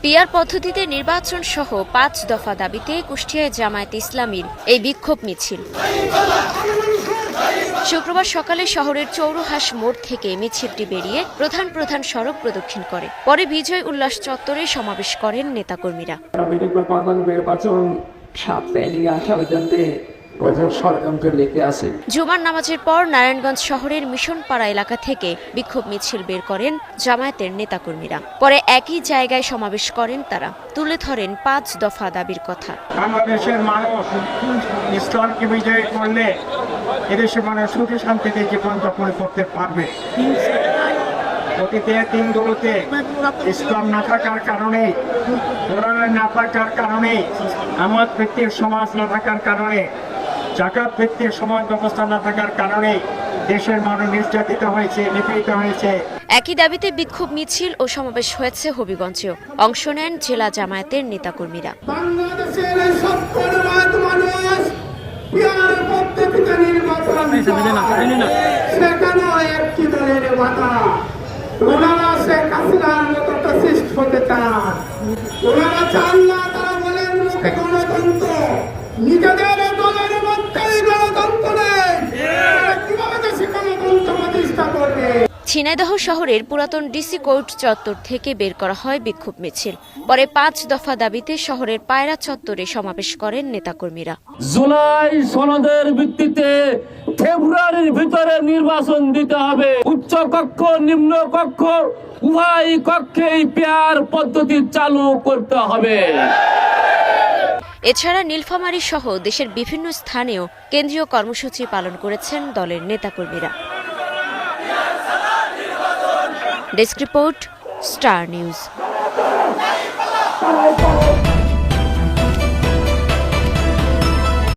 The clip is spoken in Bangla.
পিআর পদ্ধতিতে নির্বাচন সহ ৫ দফা দাবিতে কুষ্টিয়ায় জামায়াতে ইসলামীর এই বিক্ষোভ মিছিল। শুক্রবার সকালে শহরের চৌরহাস মোড় থেকে মিছিলটি বেরিয়ে প্রধান সড়ক প্রদক্ষিণ করে। পরে বিজয় উল্লাস চত্বরে সমাবেশ করেন নেতাকর্মীরা। জুমার নামাজের পর নারায়ণগঞ্জ শহরের মিশনপাড়া এলাকা থেকে বিক্ষোভ মিছিল বের করেন জামায়াতের নেতাকর্মীরা। পরে একই জায়গায় সমাবেশ করেন তারা, তুলে ধরেন ৫ দফা দাবির কথা। বাংলাদেশের মানুষ ইসলামকে বিজয় করলে এদেশের মানুষ সুখে শান্তিতে জীবনযাপন করতে পারবে। অতীতে দিনগুলোতে ইসলাম না থাকার কারণে, কোরআন না থাকার কারণে, আমার ব্যক্তির সমাজ না থাকার কারণে, জাকাত ভিত্তিক সমাজ ব্যবস্থা না থাকার কারণে দেশের মানুষ নির্যাতিত হয়েছে, নিপীড়িত হয়েছে। একই দাবিতে বিক্ষোভ মিছিল ও সমাবেশ হয়েছে হবিগঞ্জেও। অংশ নেন জেলা জামায়াতের নেতাকর্মীরা। ঝিনাইদহ শহরের পুরাতন ডিসি কোর্ট চত্বর থেকে বের করা হয় বিক্ষোভ মিছিল। পরে ৫ দফা দাবিতে শহরের পায়রা চত্বরে সমাবেশ করেন নেতাকর্মীরা। জুলাই সনদের ভিত্তিতে ফেব্রুয়ারির ভিতরে নির্বাচন দিতে হবে। উচ্চ কক্ষ নিম্ন কক্ষ উভয় কক্ষেই পিআর পদ্ধতি চালু করতে হবে। এছাড়া নীলফামারী সহ দেশের বিভিন্ন স্থানেও কেন্দ্রীয় কর্মসূচি পালন করেছেন দলের নেতাকর্মীরা। Desk report, star news.